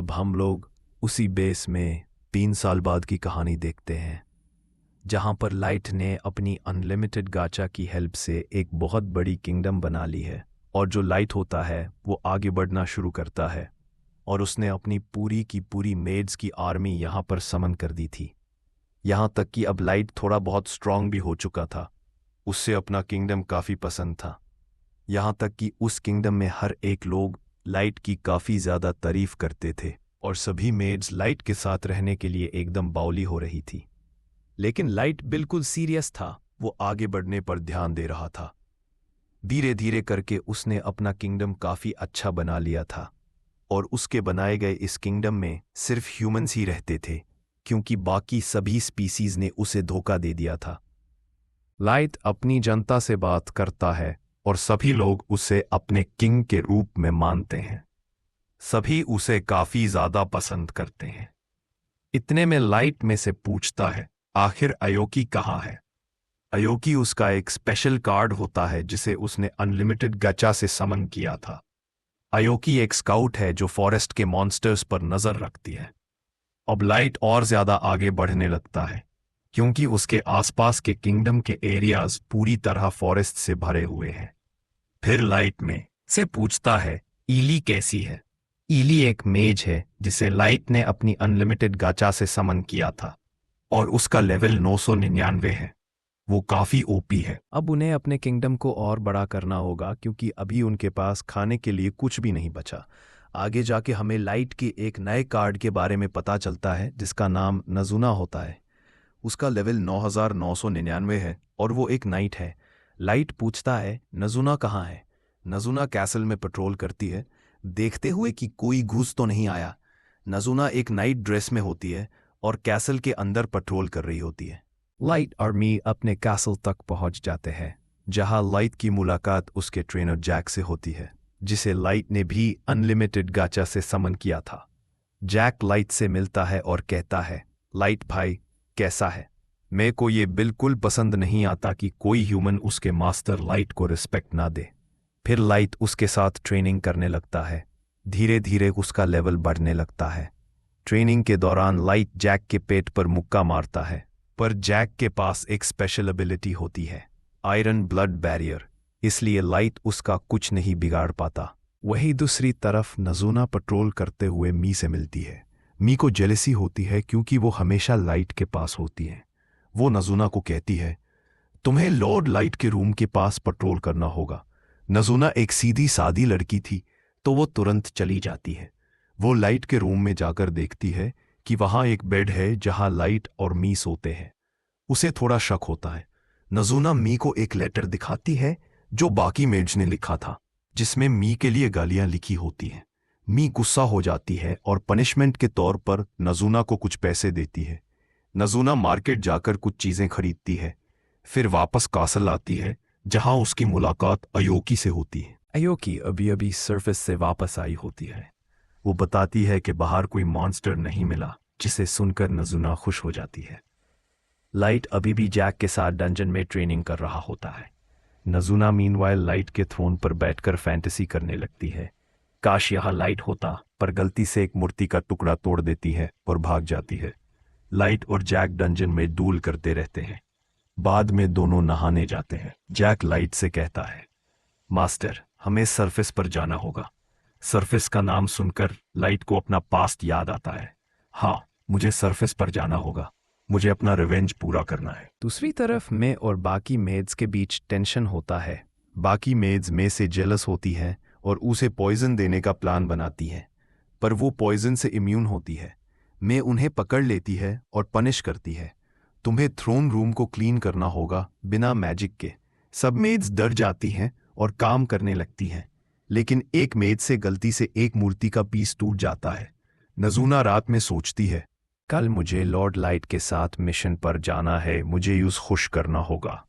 अब हम लोग उसी बेस में 3 साल बाद की कहानी देखते हैं, जहां पर लाइट ने अपनी अनलिमिटेड गाचा की हेल्प से एक बहुत बड़ी किंगडम बना ली है। और जो लाइट होता है वो आगे बढ़ना शुरू करता है, और उसने अपनी पूरी की पूरी मेड्स की आर्मी यहाँ पर समन कर दी थी। यहाँ तक कि अब लाइट थोड़ा बहुत स्ट्रांग भी हो चुका था। उससे अपना किंगडम काफ़ी पसंद था, यहाँ तक कि उस किंगडम में हर एक लोग लाइट की काफ़ी ज़्यादा तारीफ करते थे, और सभी मेड्स लाइट के साथ रहने के लिए एकदम बावली हो रही थी। लेकिन लाइट बिल्कुल सीरियस था, वो आगे बढ़ने पर ध्यान दे रहा था। धीरे धीरे करके उसने अपना किंगडम काफ़ी अच्छा बना लिया था, और उसके बनाए गए इस किंगडम में सिर्फ ह्यूमंस ही रहते थे, क्योंकि बाकी सभी स्पीसीज ने उसे धोखा दे दिया था। लाइट अपनी जनता से बात करता है और सभी लोग उसे अपने किंग के रूप में मानते हैं। सभी उसे काफी ज्यादा पसंद करते हैं। इतने में लाइट में से पूछता है, आखिर अयोकी कहाँ है? अयोकी उसका एक स्पेशल कार्ड होता है जिसे उसने अनलिमिटेड गचा से समन किया था। अयोकी एक स्काउट है जो फॉरेस्ट के मॉन्स्टर्स पर नजर रखती है। अब लाइट और ज्यादा आगे बढ़ने लगता है, क्योंकि उसके आसपास के किंगडम के एरियाज पूरी तरह फॉरेस्ट से भरे हुए हैं। फिर लाइट में से पूछता है, ईली कैसी है? ईली एक मेज है जिसे लाइट ने अपनी अनलिमिटेड गाचा से समन किया था, और उसका लेवल 999 है। वो काफी ओपी है। अब उन्हें अपने किंगडम को और बड़ा करना होगा, क्योंकि अभी उनके पास खाने के लिए कुछ भी नहीं बचा। आगे जाके हमें लाइट के एक नए कार्ड के बारे में पता चलता है जिसका नाम नजूना होता है। उसका लेवल 9999 है और वो एक नाइट है। लाइट पूछता है, नजूना कहाँ है? नजूना कैसल में पेट्रोल करती है, देखते हुए कि कोई घुस तो नहीं आया। नजूना एक नाइट ड्रेस में होती है और कैसल के अंदर पेट्रोल कर रही होती है। लाइट और मी अपने कैसल तक पहुंच जाते हैं, जहां लाइट की मुलाकात उसके ट्रेनर जैक से होती है, जिसे लाइट ने भी अनलिमिटेड गाचा से समन किया था। जैक लाइट से मिलता है और कहता है, लाइट भाई कैसा है? मेरे को ये बिल्कुल पसंद नहीं आता कि कोई ह्यूमन उसके मास्टर लाइट को रिस्पेक्ट ना दे। फिर लाइट उसके साथ ट्रेनिंग करने लगता है। धीरे धीरे उसका लेवल बढ़ने लगता है। ट्रेनिंग के दौरान लाइट जैक के पेट पर मुक्का मारता है, पर जैक के पास एक स्पेशल एबिलिटी होती है, आयरन ब्लड बैरियर, इसलिए लाइट उसका कुछ नहीं बिगाड़ पाता। वही दूसरी तरफ नजूना पेट्रोल करते हुए मी से मिलती है। मी को जेलसी होती है क्योंकि वो हमेशा लाइट के पास होती है। वो नजूना को कहती है, तुम्हें लॉर्ड लाइट के रूम के पास पेट्रोल करना होगा। नजूना एक सीधी सादी लड़की थी, तो वो तुरंत चली जाती है। वो लाइट के रूम में जाकर देखती है कि वहां एक बेड है जहां लाइट और मी सोते हैं। उसे थोड़ा शक होता है। नजूना मी को एक लेटर दिखाती है जो बाकी मेड्स ने लिखा था, जिसमें मी के लिए गालियां लिखी होती हैं। मी गुस्सा हो जाती है और पनिशमेंट के तौर पर नजूना को कुछ पैसे देती है। नजूना मार्केट जाकर कुछ चीजें खरीदती है, फिर वापस कासल आती है जहां उसकी मुलाकात अयोकी से होती है। अयोकी अभी अभी सरफेस से वापस आई होती है। वो बताती है कि बाहर कोई मॉन्स्टर नहीं मिला, जिसे सुनकर नजूना खुश हो जाती है। लाइट अभी भी जैक के साथ डंजन में ट्रेनिंग कर रहा होता है। नजूना मीनवाइल लाइट के थ्रोन पर बैठकर फैंटेसी करने लगती है। काश यह लाइट होता, पर गलती से एक मूर्ति का टुकड़ा तोड़ देती है और भाग जाती है। लाइट और जैक डंजन में डूल करते रहते हैं। बाद में दोनों नहाने जाते हैं। जैक लाइट से कहता है, मास्टर हमें सरफेस पर जाना होगा। सरफेस का नाम सुनकर लाइट को अपना पास्ट याद आता है। हाँ, मुझे सरफेस पर जाना होगा, मुझे अपना रिवेंज पूरा करना है। दूसरी तरफ मैं और बाकी मेड्स के बीच टेंशन होता है। बाकी मेड्स में से जेलस होती हैं और उसे पॉइजन देने का प्लान बनाती हैं, पर वो पॉइजन से इम्यून होती है। मैं उन्हें पकड़ लेती है और पनिश करती है। तुम्हें थ्रोन रूम को क्लीन करना होगा बिना मैजिक के। सब मेड्स डर जाती हैं और काम करने लगती हैं, लेकिन एक मेड से गलती से एक मूर्ति का पीस टूट जाता है। नजूना रात में सोचती है, कल मुझे लॉर्ड लाइट के साथ मिशन पर जाना है, मुझे उसे खुश करना होगा।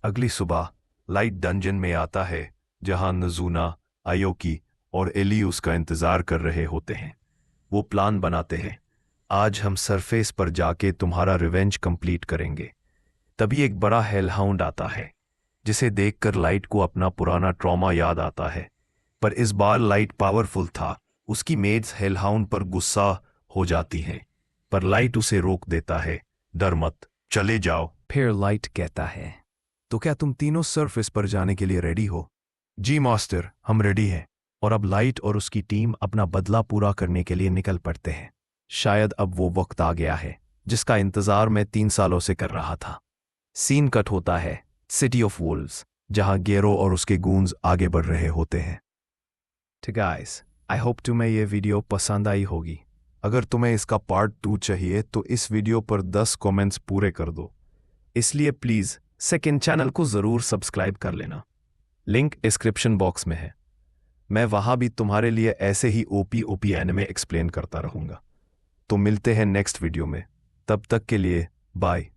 अगली सुबह लाइट डंजन में आता है, जहां नजूना, अयोकी और एली उसका इंतजार कर रहे होते हैं। वो प्लान बनाते हैं, आज हम सरफेस पर जाके तुम्हारा रिवेंज कंप्लीट करेंगे। तभी एक बड़ा हेलहाउंड आता है, जिसे देखकर लाइट को अपना पुराना ट्रॉमा याद आता है। पर इस बार लाइट पावरफुल था, उसकी मेड्स हेलहाउंड पर गुस्सा हो जाती हैं, पर लाइट उसे रोक देता है। डर मत, चले जाओ। फिर लाइट कहता है, तो क्या तुम तीनों सरफेस पर जाने के लिए रेडी हो? जी मास्टर, हम रेडी हैं। और अब लाइट और उसकी टीम अपना बदला पूरा करने के लिए निकल पड़ते हैं। शायद अब वो वक्त आ गया है जिसका इंतजार मैं 3 सालों से कर रहा था। सीन कट होता है सिटी ऑफ वुल्व्स, जहां गेरो और उसके गूंज आगे बढ़ रहे होते हैं। तो गाइस, आई होप तुम्हें ये वीडियो पसंद आई होगी। अगर तुम्हें इसका पार्ट 2 चाहिए तो इस वीडियो पर 10 कमेंट्स पूरे कर दो। इसलिए प्लीज़ सेकंड चैनल को ज़रूर सब्सक्राइब कर लेना। लिंक डिस्क्रिप्शन बॉक्स में है। मैं वहाँ भी तुम्हारे लिए ऐसे ही ओपी एनिमे एक्सप्लेन करता रहूँगा। तो मिलते हैं नेक्स्ट वीडियो में। तब तक के लिए बाय।